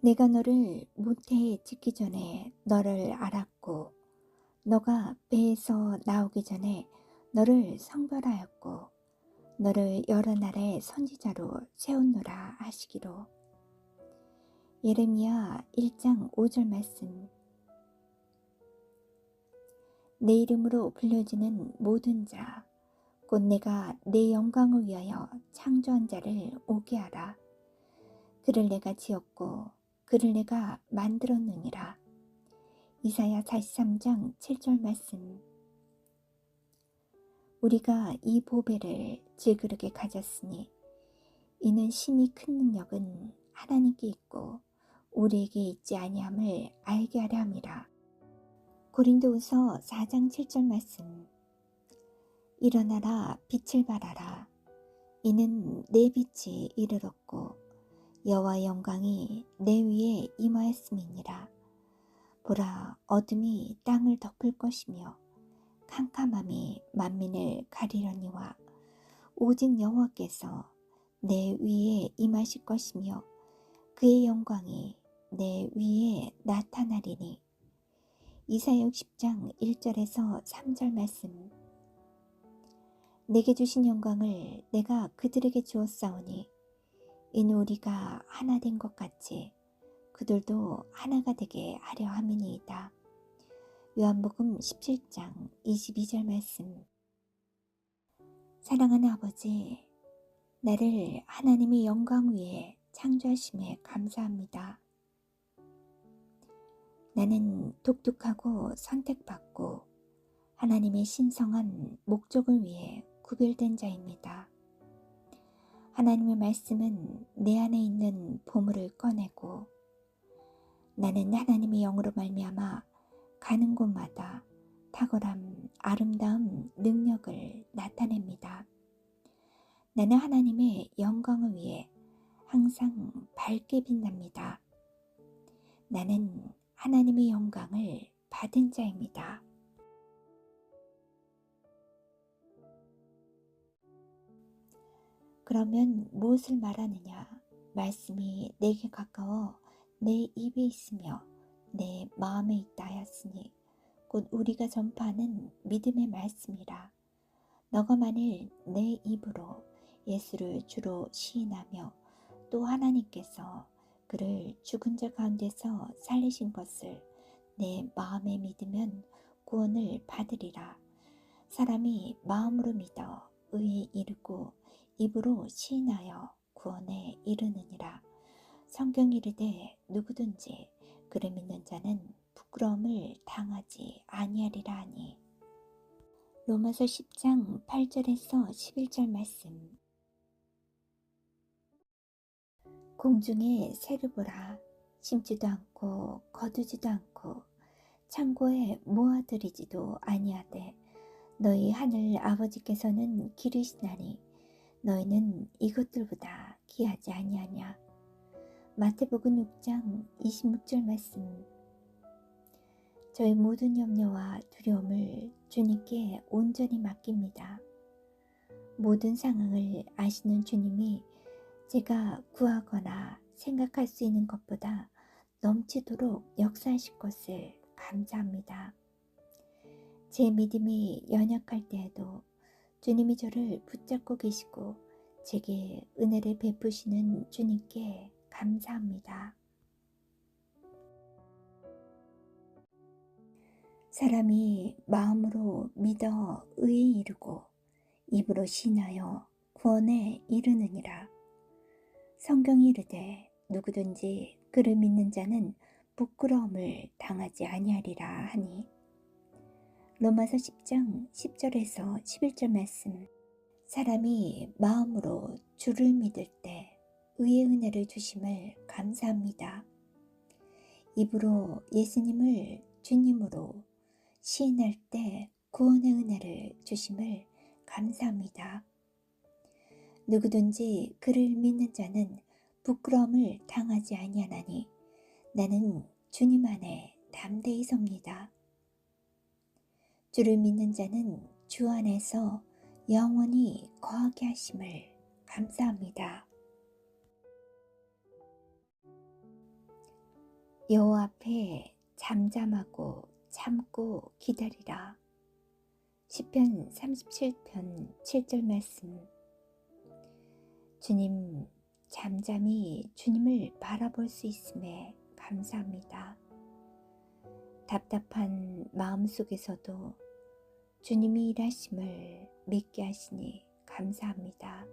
내가 너를 모태에 짓기 전에 너를 알았고 너가 배에서 나오기 전에 너를 성별하였고 너를 여러 나라의 선지자로 세우노라 하시기로. 예레미야 1장 5절 말씀. 내 이름으로 불려지는 모든 자 곧 내가 내 영광을 위하여 창조한 자를 오게 하라. 그를 내가 지었고 그를 내가 만들었느니라. 이사야 43장 7절 말씀. 우리가 이 보배를 질그릇에 가졌으니 이는 심히 큰 능력은 하나님께 있고 우리에게 있지 아니함을 알게 하려 함이라. 고린도후서 4장 7절 말씀. 일어나라 빛을 발하라. 이는 내 빛이 이르렀고 여호와의 영광이 내 위에 임하였음이니라. 보라, 어둠이 땅을 덮을 것이며 캄캄함이 만민을 가리려니와 오직 여호와께서 내 위에 임하실 것이며 그의 영광이 내 위에 나타나리니. 이사야 60장 1절에서 3절 말씀. 내게 주신 영광을 내가 그들에게 주었사오니 이는 우리가 하나 된 것 같이 그들도 하나가 되게 하려 함이니이다. 요한복음 17장 22절 말씀. 사랑하는 아버지, 나를 하나님의 영광 위에 창조하심에 감사합니다. 나는 독특하고 선택받고 하나님의 신성한 목적을 위해 구별된 자입니다. 하나님의 말씀은 내 안에 있는 보물을 꺼내고 나는 하나님의 영으로 말미암아 가는 곳마다 탁월함, 아름다움, 능력을 나타냅니다. 나는 하나님의 영광을 위해 항상 밝게 빛납니다. 나는 하나님의 영광을 받은 자입니다. 그러면 무엇을 말하느냐? 말씀이 내게 가까워 내 입에 있으며 내 마음에 있다 하였으니 곧 우리가 전파하는 믿음의 말씀이라. 너가 만일 내 입으로 예수를 주로 시인하며 또 하나님께서 그를 죽은 자 가운데서 살리신 것을 내 마음에 믿으면 구원을 받으리라. 사람이 마음으로 믿어 의에 이르고 입으로 시인하여 구원에 이르느니라. 성경이 이르되 누구든지 그를 믿는 자는 부끄러움을 당하지 아니하리라 하니. 로마서 10장 8절에서 11절 말씀. 공중에 새를 보라. 심지도 않고 거두지도 않고 창고에 모아들이지도 아니하되 너희 하늘 아버지께서는 기르시나니 너희는 이것들보다 귀하지 아니하냐. 마태복음 6장 26절 말씀. 저희 모든 염려와 두려움을 주님께 온전히 맡깁니다. 모든 상황을 아시는 주님이 제가 구하거나 생각할 수 있는 것보다 넘치도록 역사하실 것을 감사합니다. 제 믿음이 연약할 때에도 주님이 저를 붙잡고 계시고 제게 은혜를 베푸시는 주님께 감사합니다. 사람이 마음으로 믿어 의에 이르고 입으로 시인하여 구원에 이르느니라. 성경이 이르되 누구든지 그를 믿는 자는 부끄러움을 당하지 아니하리라 하니. 로마서 10장 10절에서 11절 말씀. 사람이 마음으로 주를 믿을 때 의의 은혜를 주심을 감사합니다. 입으로 예수님을 주님으로 시인할 때 구원의 은혜를 주심을 감사합니다. 누구든지 그를 믿는 자는 부끄러움을 당하지 아니하나니 나는 주님 안에 담대히 섭니다. 주를 믿는 자는 주 안에서 영원히 거하게 하심을 감사합니다. 여호와 앞에 잠잠하고 참고 기다리라. 시편 37편 7절 말씀. 주님, 잠잠히 주님을 바라볼 수 있음에 감사합니다. 답답한 마음속에서도 주님이 일하심을 믿게 하시니 감사합니다.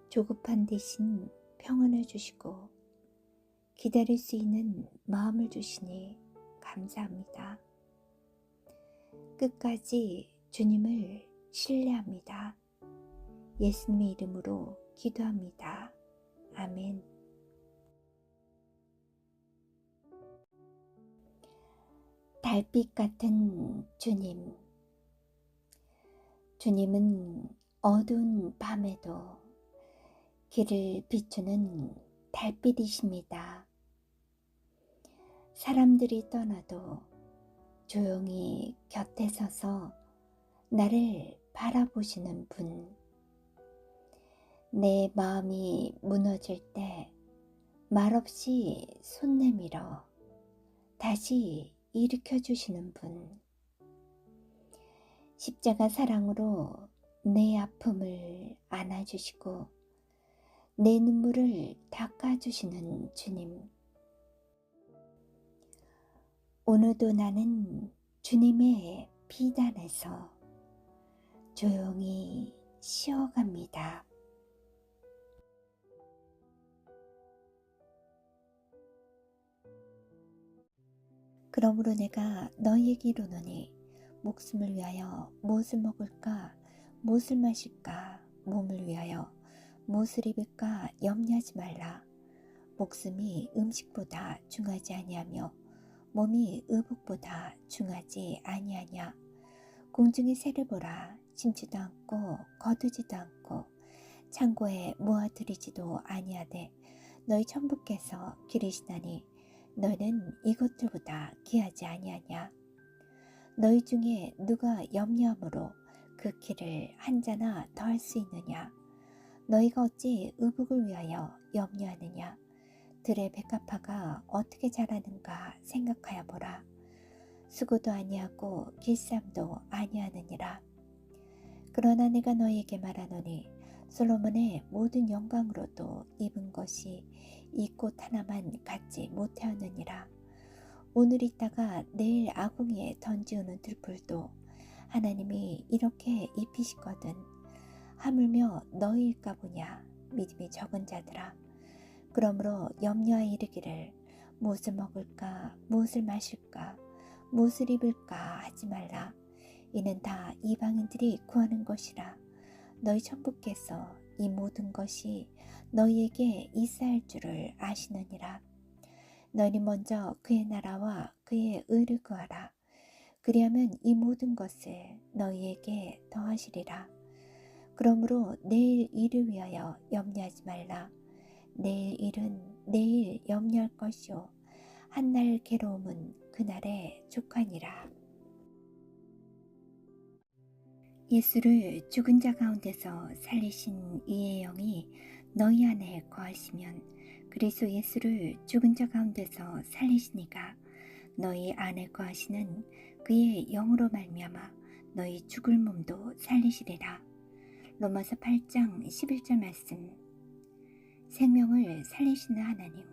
조급한 대신 평안을 주시고 기다릴 수 있는 마음을 주시니 감사합니다. 끝까지 주님을 신뢰합니다. 예수님의 이름으로 기도합니다. 아멘. 달빛 같은 주님. 주님은 어두운 밤에도 길을 비추는 달빛이십니다. 사람들이 떠나도 조용히 곁에 서서 나를 바라보시는 분. 내 마음이 무너질 때 말없이 손 내밀어 다시 일으켜 주시는 분. 십자가 사랑으로 내 아픔을 안아주시고 내 눈물을 닦아주시는 주님. 오늘도 나는 주님의 비단에서 조용히 쉬어갑니다. 그러므로 내가 너희에게 이르노니 목숨을 위하여 무엇을 먹을까, 무엇을 마실까, 몸을 위하여 무엇을 입을까 염려하지 말라. 목숨이 음식보다 중하지 아니하며 몸이 의복보다 중하지 아니하냐. 공중의 새를 보라. 심지도 않고 거두지도 않고 창고에 모아들이지도 아니하되 너희 천부께서 기르시나니 너는 이것들보다 귀하지 아니하냐. 너희 중에 누가 염려함으로 그 키를 한 자나 더할 수 있느냐. 너희가 어찌 의복을 위하여 염려하느냐. 들의 백합화가 어떻게 자라는가 생각하여 보라. 수고도 아니하고 길쌈도 아니하느니라. 그러나 내가 너희에게 말하노니 솔로몬의 모든 영광으로도 입은 것이 이 꽃 하나만 갖지 못하였느니라. 오늘 있다가 내일 아궁이에 던지우는 들풀도 하나님이 이렇게 입히시거든. 하물며 너희일까 보냐. 믿음이 적은 자들아. 그러므로 염려하여 이르기를 무엇을 먹을까, 무엇을 마실까, 무엇을 입을까 하지 말라. 이는 다 이방인들이 구하는 것이라. 너희 천부께서 이 모든 것이 너희에게 있어야 할 줄을 아시느니라. 너희는 먼저 그의 나라와 그의 의를 구하라. 그리하면 이 모든 것을 너희에게 더하시리라. 그러므로 내일 일을 위하여 염려하지 말라. 내일 일은 내일 염려할 것이요 한날 괴로움은 그날에 족하니라. 예수를 죽은 자 가운데서 살리신 이의 영이 너희 안에 거하시면 그리스도 예수를 죽은 자 가운데서 살리시니가 너희 안에 거하시는 그의 영으로 말미암아 너희 죽을 몸도 살리시리라. 로마서 8장 11절 말씀. 생명을 살리시는 하나님,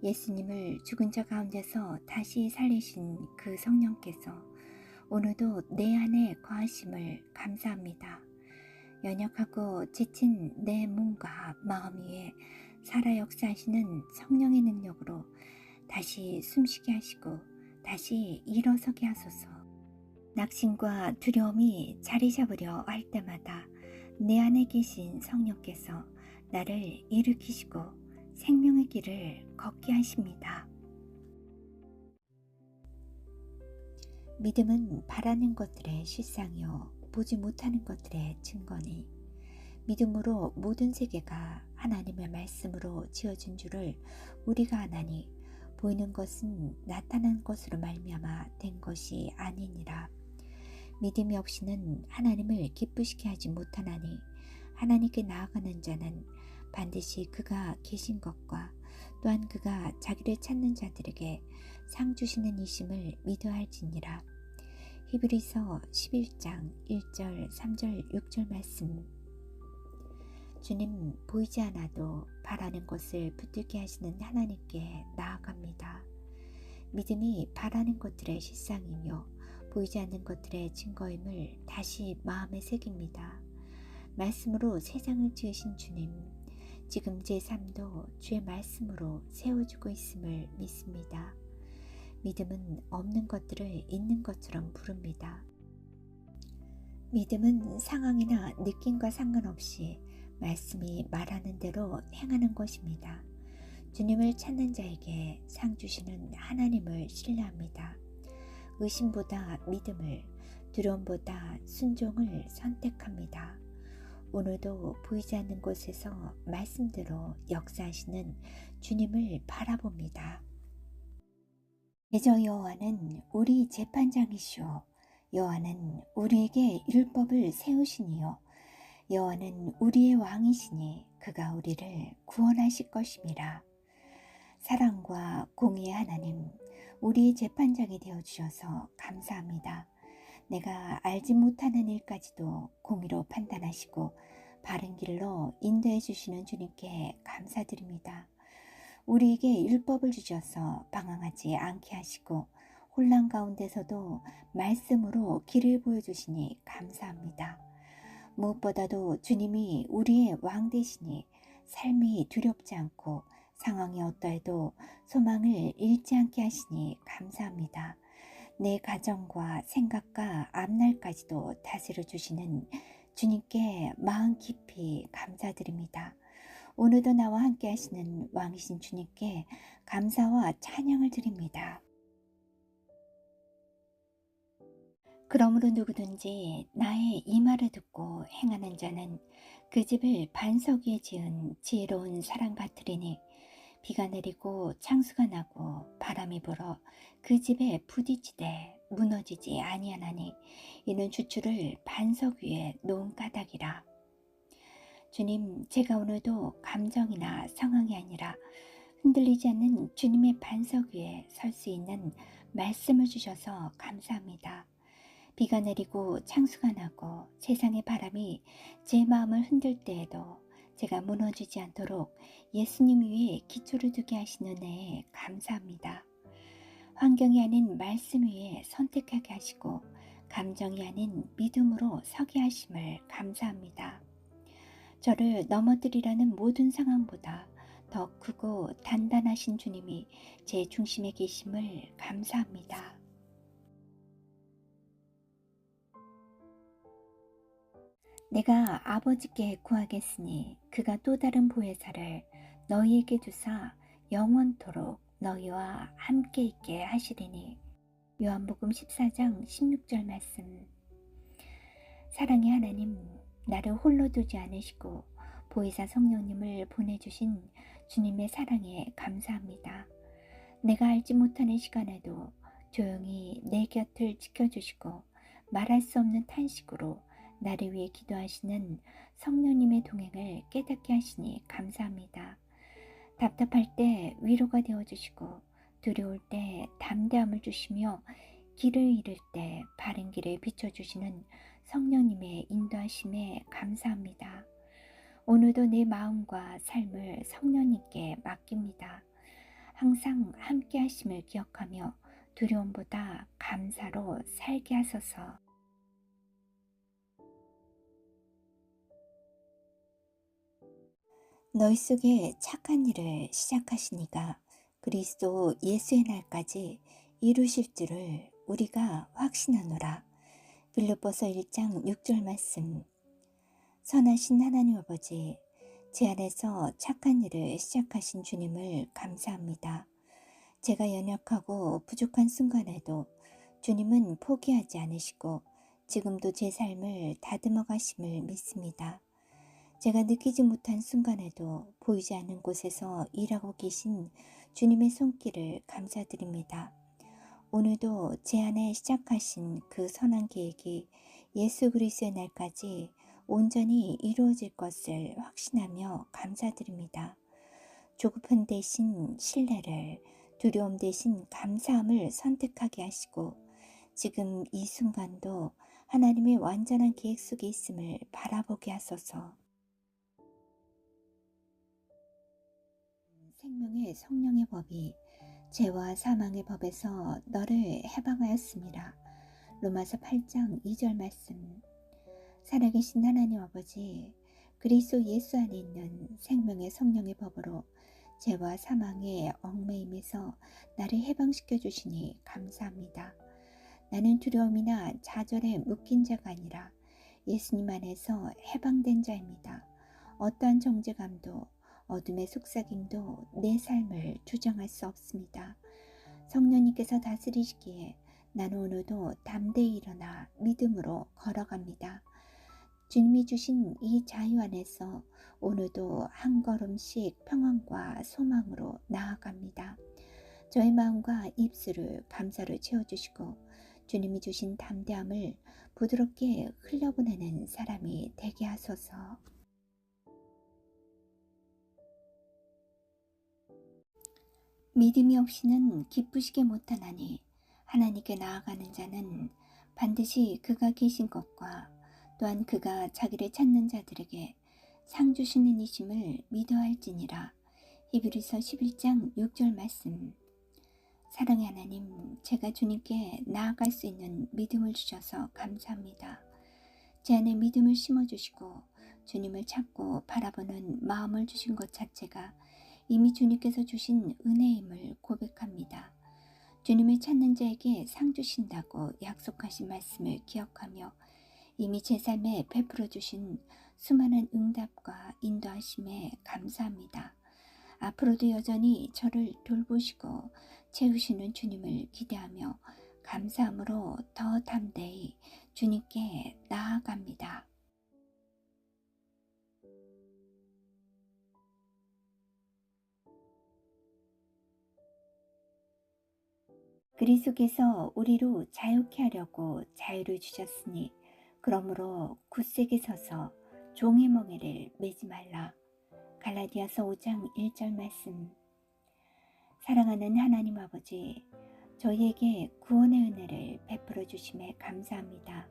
예수님을 죽은 자 가운데서 다시 살리신 그 성령께서 오늘도 내 안에 거하심을 감사합니다. 연약하고 지친 내 몸과 마음 위에 살아 역사하시는 성령의 능력으로 다시 숨쉬게 하시고 다시 일어서게 하소서. 낙심과 두려움이 자리 잡으려 할 때마다 내 안에 계신 성령께서 나를 일으키시고 생명의 길을 걷게 하십니다. 믿음은 바라는 것들의 실상이요 보지 못하는 것들의 증거니 믿음으로 모든 세계가 하나님의 말씀으로 지어진 줄을 우리가 아나니 보이는 것은 나타난 것으로 말미암아 된 것이 아니니라. 믿음이 없이는 하나님을 기쁘시게 하지 못하나니 하나님께 나아가는 자는 반드시 그가 계신 것과 또한 그가 자기를 찾는 자들에게 상 주시는 이심을 믿어야 할지니라. 히브리서 11장 1절 3절 6절 말씀. 주님, 보이지 않아도 바라는 것을 붙들게 하시는 하나님께 나아갑니다. 믿음이 바라는 것들의 실상이며 보이지 않는 것들의 증거임을 다시 마음에 새깁니다. 말씀으로 세상을 지으신 주님, 지금 제 삶도 주의 말씀으로 세워주고 있음을 믿습니다. 믿음은 없는 것들을 있는 것처럼 부릅니다. 믿음은 상황이나 느낌과 상관없이 말씀이 말하는 대로 행하는 것입니다. 주님을 찾는 자에게 상 주시는 하나님을 신뢰합니다. 의심보다 믿음을, 두려움보다 순종을 선택합니다. 오늘도 보이지 않는 곳에서 말씀대로 역사하시는 주님을 바라봅니다. 대저 여호와는 우리 재판장이시오. 여호와는 우리에게 율법을 세우시니요. 여호와는 우리의 왕이시니 그가 우리를 구원하실 것임이라. 사랑과 공의의 하나님, 우리의 재판장이 되어주셔서 감사합니다. 내가 알지 못하는 일까지도 공의로 판단하시고 바른 길로 인도해 주시는 주님께 감사드립니다. 우리에게 율법을 주셔서 방황하지 않게 하시고 혼란 가운데서도 말씀으로 길을 보여주시니 감사합니다. 무엇보다도 주님이 우리의 왕 되시니 삶이 두렵지 않고 상황이 어떠해도 소망을 잃지 않게 하시니 감사합니다. 내 가정과 생각과 앞날까지도 다스려 주시는 주님께 마음 깊이 감사드립니다. 오늘도 나와 함께 하시는 왕이신 주님께 감사와 찬양을 드립니다. 그러므로 누구든지 나의 이 말을 듣고 행하는 자는 그 집을 반석 위에 지은 지혜로운 사람 같으리니 비가 내리고 창수가 나고 바람이 불어 그 집에 부딪히되 무너지지 아니하나니 이는 주추를 반석 위에 놓은 까닭이라. 주님, 제가 오늘도 감정이나 상황이 아니라 흔들리지 않는 주님의 반석 위에 설 수 있는 말씀을 주셔서 감사합니다. 비가 내리고 창수가 나고 세상의 바람이 제 마음을 흔들 때에도 제가 무너지지 않도록 예수님 위에 기초를 두게 하시는 은혜에 감사합니다. 환경이 아닌 말씀 위에 선택하게 하시고 감정이 아닌 믿음으로 서게 하심을 감사합니다. 저를 넘어뜨리라는 모든 상황보다 더 크고 단단하신 주님이 제 중심에 계심을 감사합니다. 내가 아버지께 구하겠으니 그가 또 다른 보혜사를 너희에게 주사 영원토록 너희와 함께 있게 하시리니. 요한복음 14장 16절 말씀. 사랑의 하나님, 나를 홀로 두지 않으시고 보혜사 성령님을 보내주신 주님의 사랑에 감사합니다. 내가 알지 못하는 시간에도 조용히 내 곁을 지켜주시고 말할 수 없는 탄식으로 나를 위해 기도하시는 성령님의 동행을 깨닫게 하시니 감사합니다. 답답할 때 위로가 되어주시고 두려울 때 담대함을 주시며 길을 잃을 때 바른 길을 비춰주시는 성령님의 인도하심에 감사합니다. 오늘도 내 마음과 삶을 성령님께 맡깁니다. 항상 함께 하심을 기억하며 두려움보다 감사로 살게 하소서. 너희 속에 착한 일을 시작하시니가 그리스도 예수의 날까지 이루실 줄을 우리가 확신하노라. 빌립보서 1장 6절 말씀. 선하신 하나님 아버지, 제 안에서 착한 일을 시작하신 주님을 감사합니다. 제가 연약하고 부족한 순간에도 주님은 포기하지 않으시고 지금도 제 삶을 다듬어 가심을 믿습니다. 제가 느끼지 못한 순간에도 보이지 않는 곳에서 일하고 계신 주님의 손길을 감사드립니다. 오늘도 제 안에 시작하신 그 선한 계획이 예수 그리스도의 날까지 온전히 이루어질 것을 확신하며 감사드립니다. 조급한 대신 신뢰를, 두려움 대신 감사함을 선택하게 하시고 지금 이 순간도 하나님의 완전한 계획 속에 있음을 바라보게 하소서. 생명의 성령의 법이 죄와 사망의 법에서 너를 해방하였습니다. 로마서 8장 2절 말씀. 살아계신 하나님 아버지, 그리스도 예수 안에 있는 생명의 성령의 법으로 죄와 사망의 얽매임에서 나를 해방시켜 주시니 감사합니다. 나는 두려움이나 좌절에 묶인 자가 아니라 예수님 안에서 해방된 자입니다. 어떠한 정죄감도 어둠의 속삭임도 내 삶을 주장할 수 없습니다. 성령님께서 다스리시기에 나는 오늘도 담대히 일어나 믿음으로 걸어갑니다. 주님이 주신 이 자유 안에서 오늘도 한 걸음씩 평안과 소망으로 나아갑니다. 저의 마음과 입술을 감사로 채워주시고 주님이 주신 담대함을 부드럽게 흘려보내는 사람이 되게 하소서. 믿음이 없이는 기쁘시게 못하나니 하나님께 나아가는 자는 반드시 그가 계신 것과 또한 그가 자기를 찾는 자들에게 상 주시는 이심을 믿어야 할지니라. 히브리서 11장 6절 말씀. 사랑의 하나님, 제가 주님께 나아갈 수 있는 믿음을 주셔서 감사합니다. 제 안에 믿음을 심어주시고 주님을 찾고 바라보는 마음을 주신 것 자체가 이미 주님께서 주신 은혜임을 고백합니다. 주님을 찾는 자에게 상 주신다고 약속하신 말씀을 기억하며 이미 제 삶에 베풀어 주신 수많은 응답과 인도하심에 감사합니다. 앞으로도 여전히 저를 돌보시고 채우시는 주님을 기대하며 감사함으로 더 담대히 주님께 나아갑니다. 그리스도께서 우리로 자유케 하려고 자유를 주셨으니 그러므로 굳세게 서서 종의 멍에를 매지 말라. 갈라디아서 5장 1절 말씀. 사랑하는 하나님 아버지, 저희에게 구원의 은혜를 베풀어 주심에 감사합니다.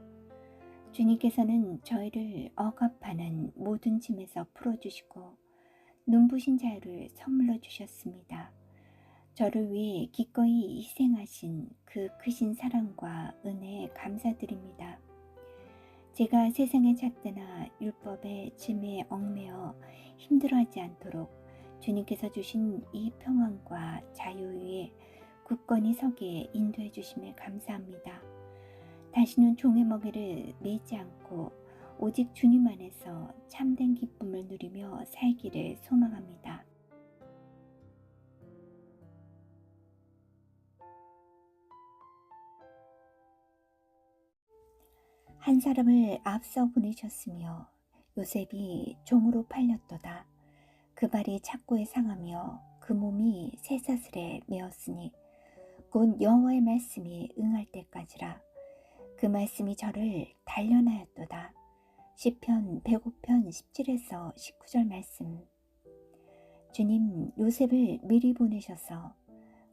주님께서는 저희를 억압하는 모든 짐에서 풀어주시고 눈부신 자유를 선물로 주셨습니다. 저를 위해 기꺼이 희생하신 그 크신 사랑과 은혜에 감사드립니다. 제가 세상의 잣대나 율법의 짐에 얽매여 힘들어하지 않도록 주님께서 주신 이 평안과 자유 위에 굳건히 서게 인도해 주심에 감사합니다. 다시는 종의 먹이를 매지 않고 오직 주님 안에서 참된 기쁨을 누리며 살기를 소망합니다. 한 사람을 앞서 보내셨으며 요셉이 종으로 팔렸도다. 그 발이 착고에 상하며 그 몸이 쇠사슬에 매었으니 곧 여호와의 말씀이 응할 때까지라. 그 말씀이 저를 단련하였도다. 시편 105편 17에서 19절 말씀. 주님, 요셉을 미리 보내셔서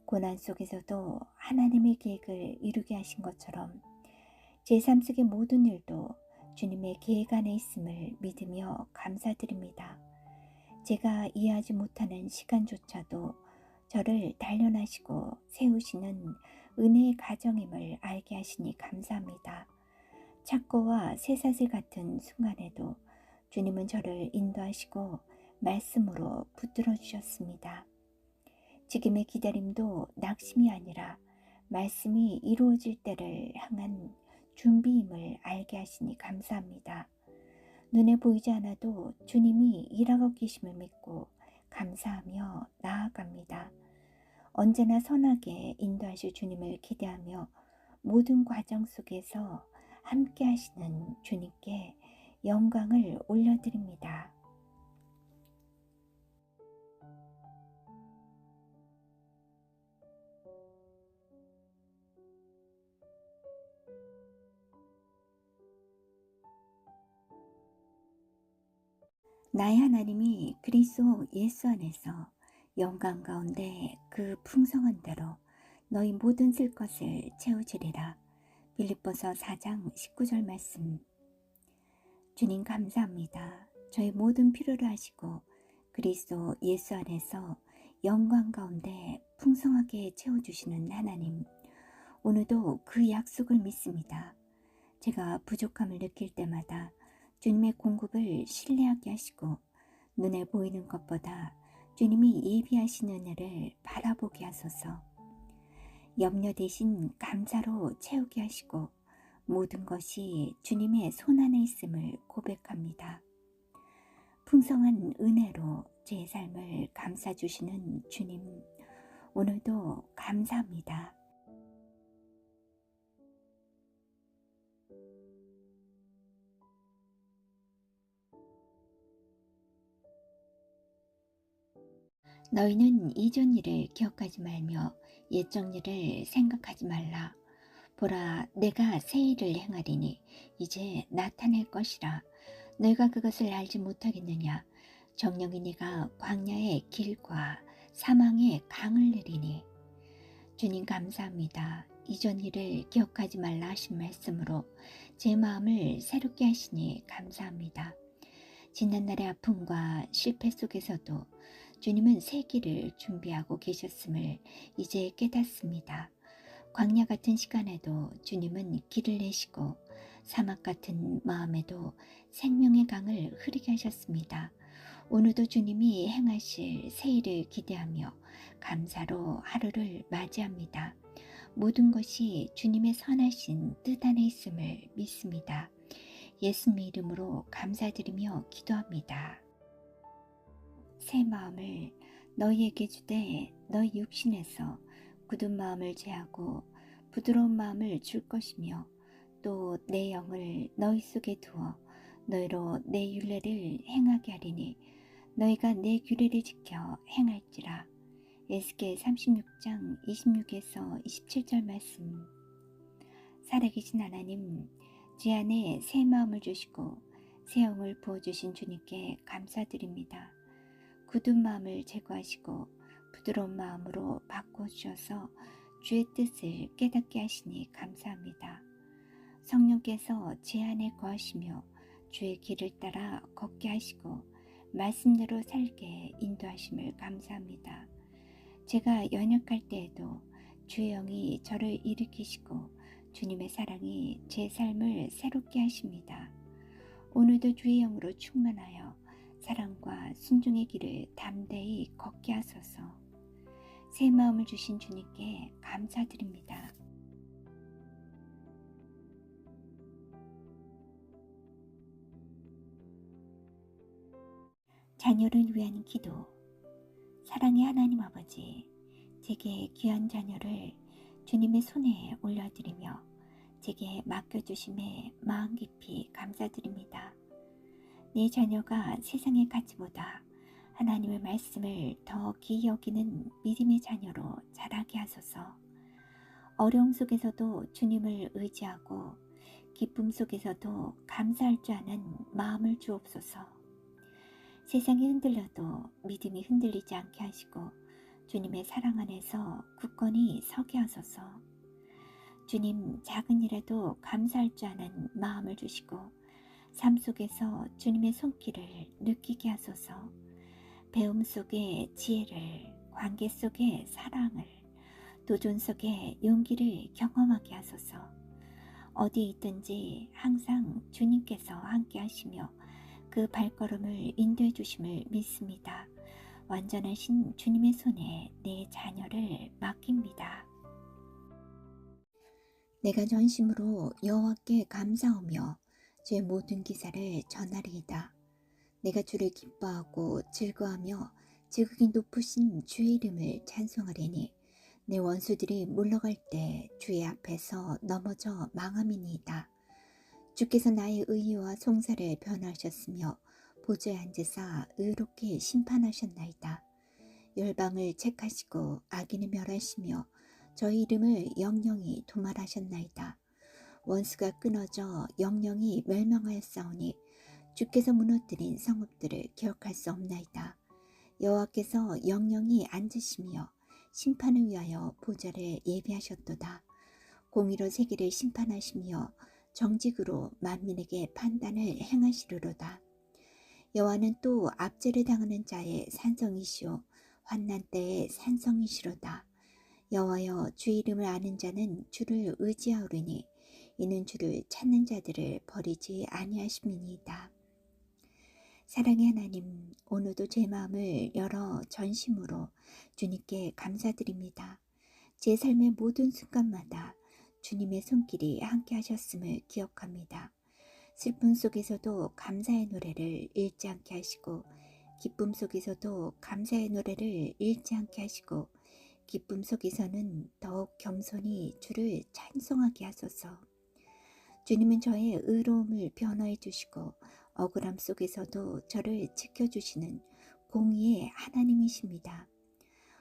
고난 속에서도 하나님의 계획을 이루게 하신 것처럼 제 삶 속의 모든 일도 주님의 계획 안에 있음을 믿으며 감사드립니다. 제가 이해하지 못하는 시간조차도 저를 단련하시고 세우시는 은혜의 가정임을 알게 하시니 감사합니다. 착고와 쇠사슬 같은 순간에도 주님은 저를 인도하시고 말씀으로 붙들어 주셨습니다. 지금의 기다림도 낙심이 아니라 말씀이 이루어질 때를 향한 준비임을 알게 하시니 감사합니다. 눈에 보이지 않아도 주님이 일하고 계심을 믿고 감사하며 나아갑니다. 언제나 선하게 인도하실 주님을 기대하며 모든 과정 속에서 함께 하시는 주님께 영광을 올려드립니다. 나의 하나님이 그리스도 예수 안에서 영광 가운데 그 풍성한 대로 너희 모든 쓸 것을 채우시리라. 빌립보서 4장 19절 말씀. 주님 감사합니다. 저희 모든 필요를 하시고 그리스도 예수 안에서 영광 가운데 풍성하게 채워주시는 하나님. 오늘도 그 약속을 믿습니다. 제가 부족함을 느낄 때마다 주님의 공급을 신뢰하게 하시고 눈에 보이는 것보다 주님이 예비하신 은혜를 바라보게 하소서. 염려 대신 감사로 채우게 하시고 모든 것이 주님의 손안에 있음을 고백합니다. 풍성한 은혜로 제 삶을 감싸주시는 주님, 오늘도 감사합니다. 너희는 이전 일을 기억하지 말며 옛적 일을 생각하지 말라. 보라, 내가 새 일을 행하리니 이제 나타낼 것이라. 너희가 그것을 알지 못하겠느냐. 정령이 네가 광야의 길과 사망의 강을 내리니. 주님 감사합니다. 이전 일을 기억하지 말라 하신 말씀으로 제 마음을 새롭게 하시니 감사합니다. 지난날의 아픔과 실패 속에서도 주님은 새 길을 준비하고 계셨음을 이제 깨닫습니다. 광야 같은 시간에도 주님은 길을 내시고 사막 같은 마음에도 생명의 강을 흐르게 하셨습니다. 오늘도 주님이 행하실 새 일을 기대하며 감사로 하루를 맞이합니다. 모든 것이 주님의 선하신 뜻 안에 있음을 믿습니다. 예수님의 이름으로 감사드리며 기도합니다. 새 마음을 너희에게 주되 너희 육신에서 굳은 마음을 제하고 부드러운 마음을 줄 것이며 또 내 영을 너희 속에 두어 너희로 내 율례를 행하게 하리니 너희가 내 규례를 지켜 행할지라. 에스겔 36장 26에서 27절 말씀. 살아계신 하나님, 제 안에 새 마음을 주시고 새 영을 부어주신 주님께 감사드립니다. 굳은 마음을 제거하시고 부드러운 마음으로 바꿔주셔서 주의 뜻을 깨닫게 하시니 감사합니다. 성령께서 제 안에 거하시며 주의 길을 따라 걷게 하시고 말씀대로 살게 인도하심을 감사합니다. 제가 연약할 때에도 주의 영이 저를 일으키시고 주님의 사랑이 제 삶을 새롭게 하십니다. 오늘도 주의 영으로 충만하여 사랑과 순종의 길을 담대히 걷게 하소서. 새 마음을 주신 주님께 감사드립니다. 자녀를 위한 기도. 사랑의 하나님 아버지, 제게 귀한 자녀를 주님의 손에 올려드리며 제게 맡겨주심에 마음 깊이 감사드립니다. 내 자녀가 세상의 가치보다 하나님의 말씀을 더 귀히 여기는 믿음의 자녀로 자라게 하소서. 어려움 속에서도 주님을 의지하고 기쁨 속에서도 감사할 줄 아는 마음을 주옵소서. 세상이 흔들려도 믿음이 흔들리지 않게 하시고 주님의 사랑 안에서 굳건히 서게 하소서. 주님, 작은 일에도 감사할 줄 아는 마음을 주시고 삶 속에서 주님의 손길을 느끼게 하소서. 배움 속에 지혜를, 관계 속에 사랑을, 도전 속에 용기를 경험하게 하소서. 어디 있든지 항상 주님께서 함께 하시며 그 발걸음을 인도해 주심을 믿습니다. 완전하신 주님의 손에 내 자녀를 맡깁니다. 내가 전심으로 여호와께 감사하며 제 모든 기사를 전하리이다. 내가 주를 기뻐하고 즐거하며 지극히 높으신 주의 이름을 찬송하리니 내 원수들이 물러갈 때 주의 앞에서 넘어져 망함이니이다. 주께서 나의 의의와 송사를 변화하셨으며 보좌에 앉으사 의롭게 심판하셨나이다. 열방을 책하시고 악인을 멸하시며 저희 이름을 영영히 도말하셨나이다. 원수가 끊어져 영영이 멸망하였사오니 주께서 무너뜨린 성읍들을 기억할 수 없나이다. 여호와께서 영영이 앉으시며 심판을 위하여 보좌를 예비하셨도다. 공의로 세계를 심판하시며 정직으로 만민에게 판단을 행하시리로다. 여호와는 또 압제를 당하는 자의 산성이시오 환난 때의 산성이시로다. 여호와여, 주의 이름을 아는 자는 주를 의지하오리니 이는 주를 찾는 자들을 버리지 아니하심이니이다. 사랑의 하나님, 오늘도 제 마음을 열어 전심으로 주님께 감사드립니다. 제 삶의 모든 순간마다 주님의 손길이 함께 하셨음을 기억합니다. 슬픔 속에서도 감사의 노래를 잃지 않게 하시고, 기쁨 속에서도 감사의 노래를 잃지 않게 하시고, 기쁨 속에서는 더욱 겸손히 주를 찬송하게 하소서. 주님은 저의 의로움을 변호해 주시고 억울함 속에서도 저를 지켜주시는 공의의 하나님이십니다.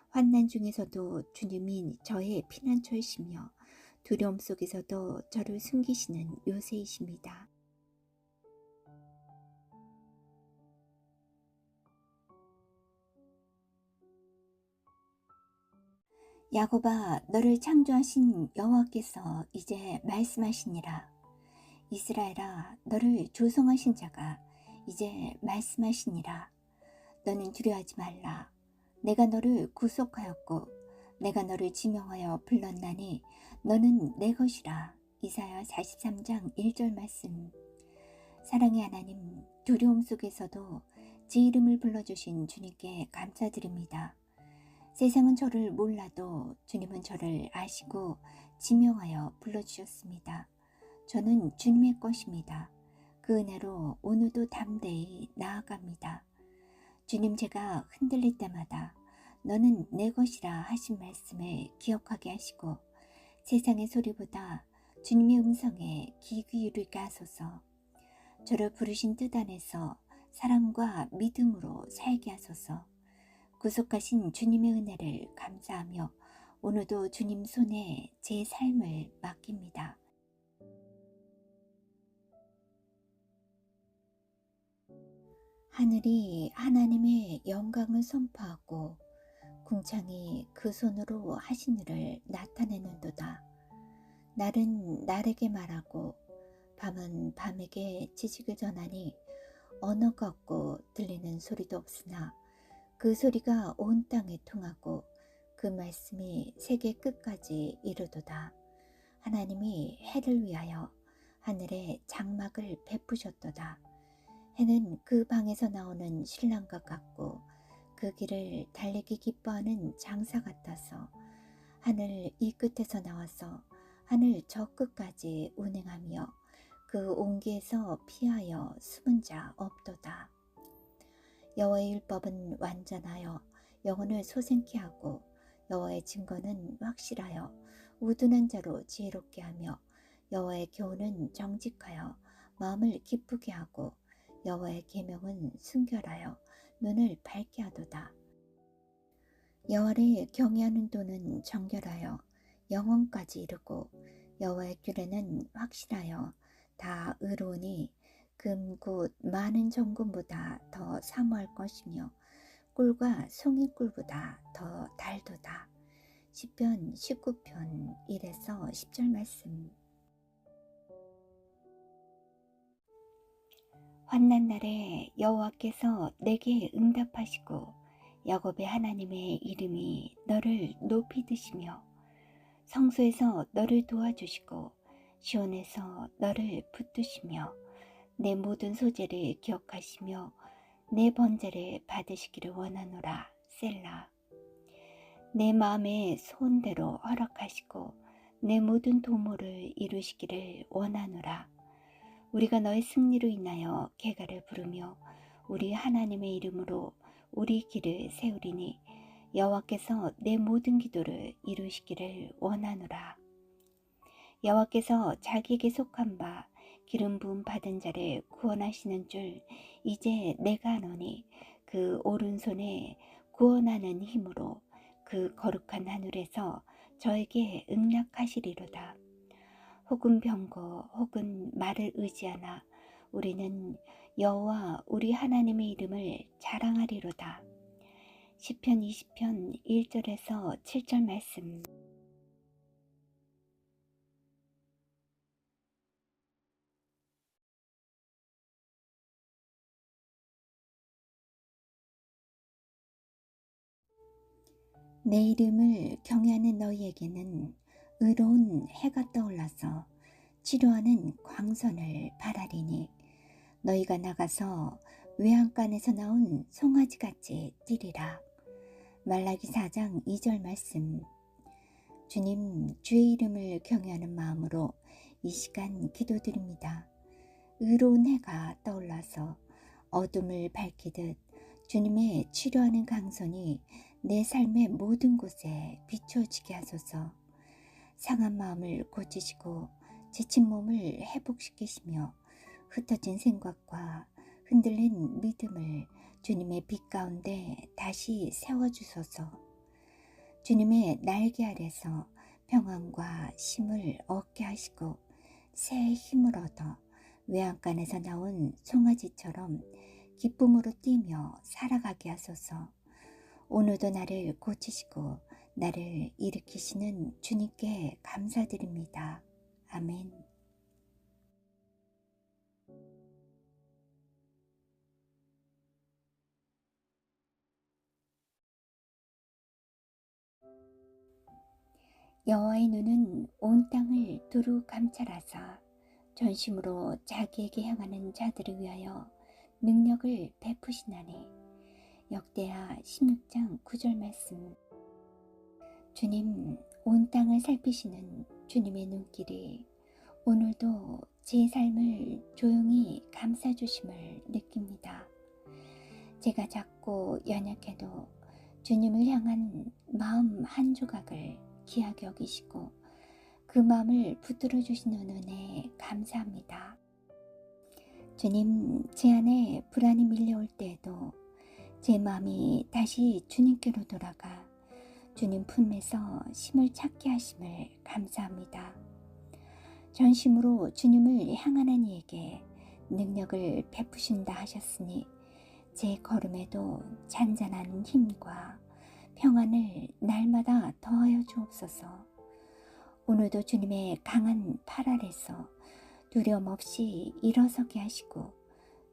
환난 중에서도 주님이 저의 피난처이시며 두려움 속에서도 저를 숨기시는 요새이십니다. 야곱아, 너를 창조하신 여호와께서 이제 말씀하시니라. 이스라엘아, 너를 조성하신 자가 이제 말씀하시니라. 너는 두려워하지 말라. 내가 너를 구속하였고 내가 너를 지명하여 불렀나니 너는 내 것이라. 이사야 43장 1절 말씀. 사랑의 하나님, 두려움 속에서도 제 이름을 불러주신 주님께 감사드립니다. 세상은 저를 몰라도 주님은 저를 아시고 지명하여 불러주셨습니다. 저는 주님의 것입니다. 그 은혜로 오늘도 담대히 나아갑니다. 주님, 제가 흔들릴 때마다 너는 내 것이라 하신 말씀을 기억하게 하시고 세상의 소리보다 주님의 음성에 귀 기울이게 하소서. 저를 부르신 뜻 안에서 사랑과 믿음으로 살게 하소서. 구속하신 주님의 은혜를 감사하며 오늘도 주님 손에 제 삶을 맡깁니다. 하늘이 하나님의 영광을 선포하고 궁창이 그 손으로 하신 일을 나타내는도다. 날은 날에게 말하고 밤은 밤에게 지식을 전하니 언어가 없고 들리는 소리도 없으나 그 소리가 온 땅에 통하고 그 말씀이 세계 끝까지 이르도다. 하나님이 해를 위하여 하늘에 장막을 베푸셨도다. 해는 그 방에서 나오는 신랑과 같고 그 길을 달리기 기뻐하는 장사 같아서 하늘 이 끝에서 나와서 하늘 저 끝까지 운행하며 그 온기에서 피하여 숨은 자 없도다. 여호와의 율법은 완전하여 영혼을 소생케 하고 여호와의 증거는 확실하여 우둔한 자로 지혜롭게 하며 여호와의 교훈은 정직하여 마음을 기쁘게 하고 여호와의 계명은 순결하여 눈을 밝게 하도다. 여호와를 경외하는 도는 정결하여 영혼까지 이르고 여호와의 규례는 확실하여 다 의로우니 금 곧 많은 정금보다 더 사모할 것이며 꿀과 송이꿀보다 더 달도다. 시편 19편 1에서 10절 말씀. 환난 날에 여호와께서 내게 응답하시고 야곱의 하나님의 이름이 너를 높이 드시며 성소에서 너를 도와주시고 시온에서 너를 붙드시며 내 모든 소재를 기억하시며 내 번제를 받으시기를 원하노라. 셀라. 내 마음의 소원대로 허락하시고 내 모든 도모를 이루시기를 원하노라. 우리가 너의 승리로 인하여 개가를 부르며 우리 하나님의 이름으로 우리 길을 세우리니 여호와께서 내 모든 기도를 이루시기를 원하노라. 여호와께서 자기에게 속한 바 기름 부음 받은 자를 구원하시는 줄 이제 내가 아노니 그 오른손에 구원하는 힘으로 그 거룩한 하늘에서 저에게 응낙하시리로다. 혹은 병거 혹은 말을 의지하나 우리는 여호와 우리 하나님의 이름을 자랑하리로다. 시편 20편 1절에서 7절 말씀. 내 이름을 경외하는 너희에게는 의로운 해가 떠올라서 치료하는 광선을 바라리니 너희가 나가서 외양간에서 나온 송아지같이 뛰리라. 말라기 4장 2절 말씀. 주님, 주의 이름을 경외하는 마음으로 이 시간 기도드립니다. 의로운 해가 떠올라서 어둠을 밝히듯 주님의 치료하는 강선이 내 삶의 모든 곳에 비추어지게 하소서. 상한 마음을 고치시고 지친 몸을 회복시키시며 흩어진 생각과 흔들린 믿음을 주님의 빛 가운데 다시 세워주소서. 주님의 날개 아래서 평안과 쉼을 얻게 하시고 새 힘을 얻어 외양간에서 나온 송아지처럼 기쁨으로 뛰며 살아가게 하소서. 오늘도 나를 고치시고 나를 일으키시는 주님께 감사드립니다. 아멘. 여호와의 눈은 온 땅을 두루 감찰하사 전심으로 자기에게 향하는 자들을 위하여 능력을 베푸시나니. 역대하 16장 9절 말씀. 주님, 온 땅을 살피시는 주님의 눈길이 오늘도 제 삶을 조용히 감싸주심을 느낍니다. 제가 작고 연약해도 주님을 향한 마음 한 조각을 귀하게 여기시고 그 마음을 붙들어 주시는 은혜에 감사합니다. 주님, 제 안에 불안이 밀려올 때에도 제 마음이 다시 주님께로 돌아가 주님 품에서 힘을 찾게 하심을 감사합니다. 전심으로 주님을 향하는 이에게 능력을 베푸신다 하셨으니 제 걸음에도 잔잔한 힘과 평안을 날마다 더하여 주옵소서. 오늘도 주님의 강한 팔 아래서 두려움 없이 일어서게 하시고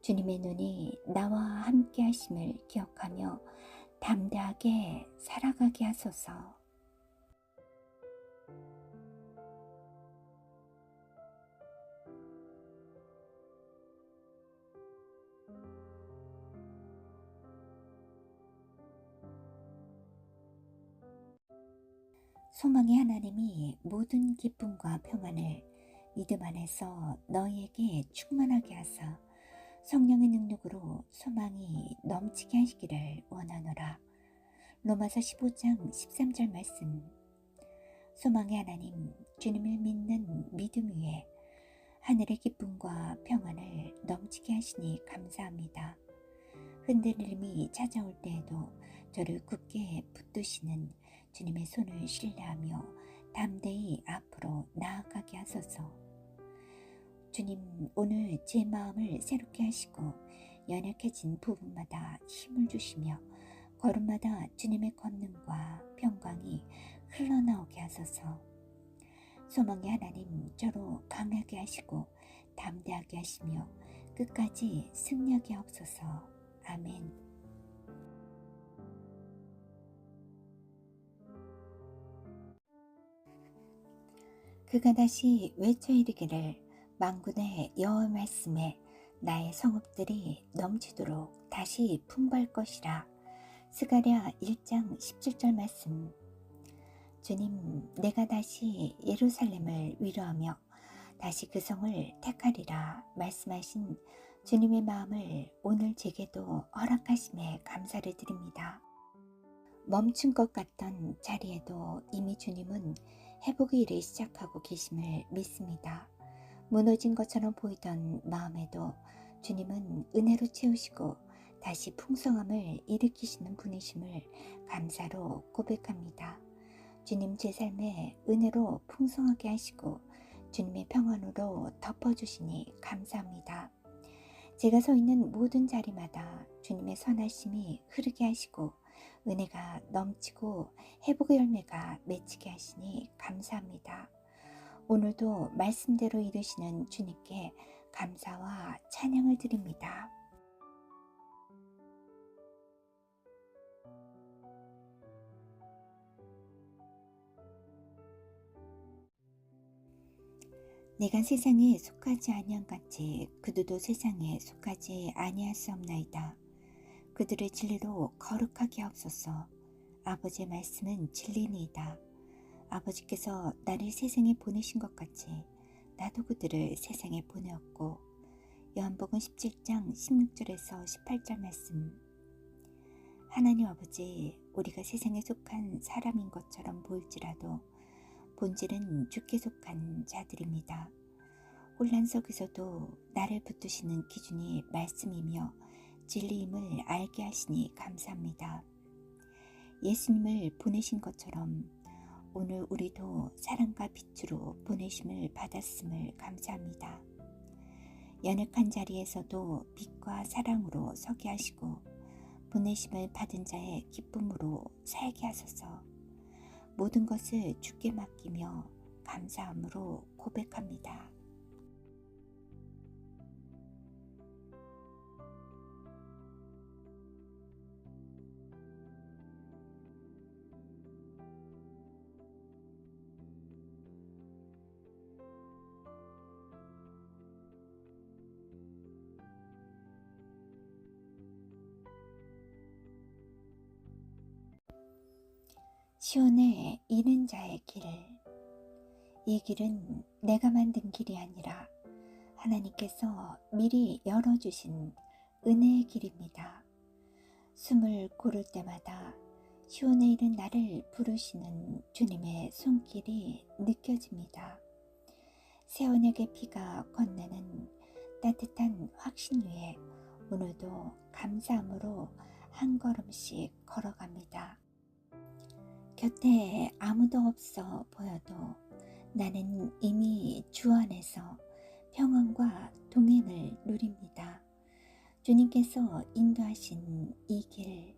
주님의 눈이 나와 함께 하심을 기억하며 담대하게 살아가게 하소서. 소망의 하나님이 모든 기쁨과 평안을 믿음 안에서 너희에게 충만하게 하사 성령의 능력으로 소망이 넘치게 하시기를 원하노라. 로마서 15장 13절 말씀. 소망의 하나님, 주님을 믿는 믿음 위에 하늘의 기쁨과 평안을 넘치게 하시니 감사합니다. 흔들림이 찾아올 때에도 저를 굳게 붙드시는 주님의 손을 신뢰하며 담대히 앞으로 나아가게 하소서. 주님, 오늘 제 마음을 새롭게 하시고 연약해진 부분마다 힘을 주시며 걸음마다 주님의 권능과 평강이 흘러나오게 하소서. 소망의 하나님, 저로 강하게 하시고 담대하게 하시며 끝까지 승리하게 하옵소서. 아멘. 그가 다시 외쳐 이르기를 만군의 여호와 말씀에 나의 성읍들이 넘치도록 다시 풍부할 것이라. 스가랴 1장 17절 말씀. 주님, 내가 다시 예루살렘을 위로하며 다시 그 성을 택하리라 말씀하신 주님의 마음을 오늘 제게도 허락하심에 감사를 드립니다. 멈춘 것 같던 자리에도 이미 주님은 회복의 일을 시작하고 계심을 믿습니다. 무너진 것처럼 보이던 마음에도 주님은 은혜로 채우시고 다시 풍성함을 일으키시는 분이심을 감사로 고백합니다. 주님, 제 삶에 은혜로 풍성하게 하시고 주님의 평안으로 덮어주시니 감사합니다. 제가 서 있는 모든 자리마다 주님의 선하심이 흐르게 하시고 은혜가 넘치고 회복의 열매가 맺히게 하시니 감사합니다. 오늘도 말씀대로 이루시는 주님께 감사와 찬양을 드립니다. 내가 세상에 속하지 아니함같이 그들도 세상에 속하지 아니하시옵나이다. 그들의 진리로 거룩하게 하옵소서. 아버지의 말씀은 진리니이다. 아버지께서 나를 세상에 보내신 것 같이 나도 그들을 세상에 보내었고. 요한복음 17장 16절에서 18절 말씀. 하나님 아버지, 우리가 세상에 속한 사람인 것처럼 보일지라도 본질은 주께 속한 자들입니다. 혼란 속에서도 나를 붙드시는 기준이 말씀이며 진리임을 알게 하시니 감사합니다. 예수님을 보내신 것처럼 오늘 우리도 사랑과 빛으로 보내심을 받았음을 감사합니다. 연약한 자리에서도 빛과 사랑으로 서게 하시고 보내심을 받은 자의 기쁨으로 살게 하소서. 모든 것을 주께 맡기며 감사함으로 고백합니다. 시온의 이른 자의 길. 이 길은 내가 만든 길이 아니라 하나님께서 미리 열어주신 은혜의 길입니다. 숨을 고를 때마다 시온에 이른 나를 부르시는 주님의 손길이 느껴집니다. 새 언약의 피가 건네는 따뜻한 확신 위에 오늘도 감사함으로 한 걸음씩 걸어갑니다. 곁에 아무도 없어 보여도 나는 이미 주 안에서 평안과 동행을 누립니다. 주님께서 인도하신 이 길,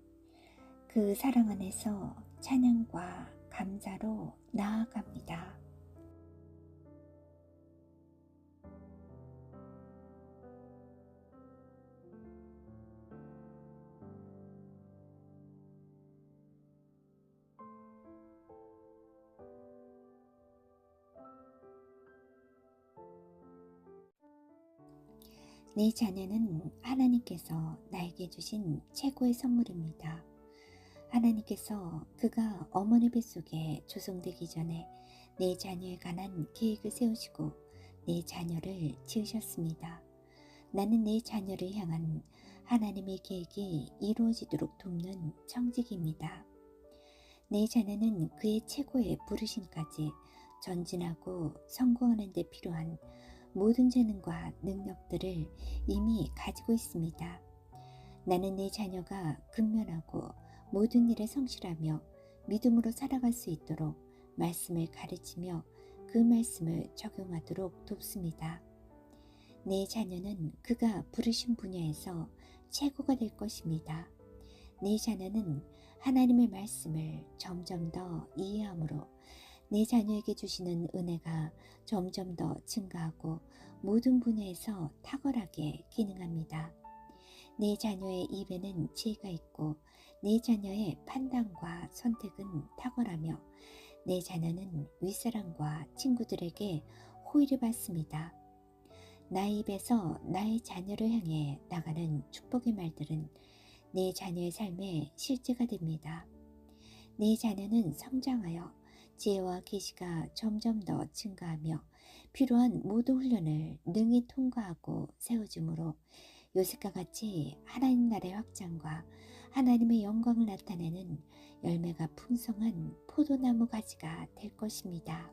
그 사랑 안에서 찬양과 감사로 나아갑니다. 내 자녀는 하나님께서 나에게 주신 최고의 선물입니다. 하나님께서 그가 어머니 뱃속에 조성되기 전에 내 자녀에 관한 계획을 세우시고 내 자녀를 지으셨습니다. 나는 내 자녀를 향한 하나님의 계획이 이루어지도록 돕는 청직입니다. 내 자녀는 그의 최고의 부르심까지 전진하고 성공하는 데 필요한 모든 재능과 능력들을 이미 가지고 있습니다. 나는 내 자녀가 근면하고 모든 일에 성실하며 믿음으로 살아갈 수 있도록 말씀을 가르치며 그 말씀을 적용하도록 돕습니다. 내 자녀는 그가 부르신 분야에서 최고가 될 것입니다. 내 자녀는 하나님의 말씀을 점점 더 이해함으로 내 자녀에게 주시는 은혜가 점점 더 증가하고 모든 분야에서 탁월하게 기능합니다. 내 자녀의 입에는 지혜가 있고 내 자녀의 판단과 선택은 탁월하며 내 자녀는 윗사람과 친구들에게 호의를 받습니다. 나의 입에서 나의 자녀를 향해 나가는 축복의 말들은 내 자녀의 삶에 실제가 됩니다. 내 자녀는 성장하여 지혜와 계시가 점점 더 증가하며 필요한 모든 훈련을 능히 통과하고 세워줌으로 요셉과 같이 하나님 나라의 확장과 하나님의 영광을 나타내는 열매가 풍성한 포도나무 가지가 될 것입니다.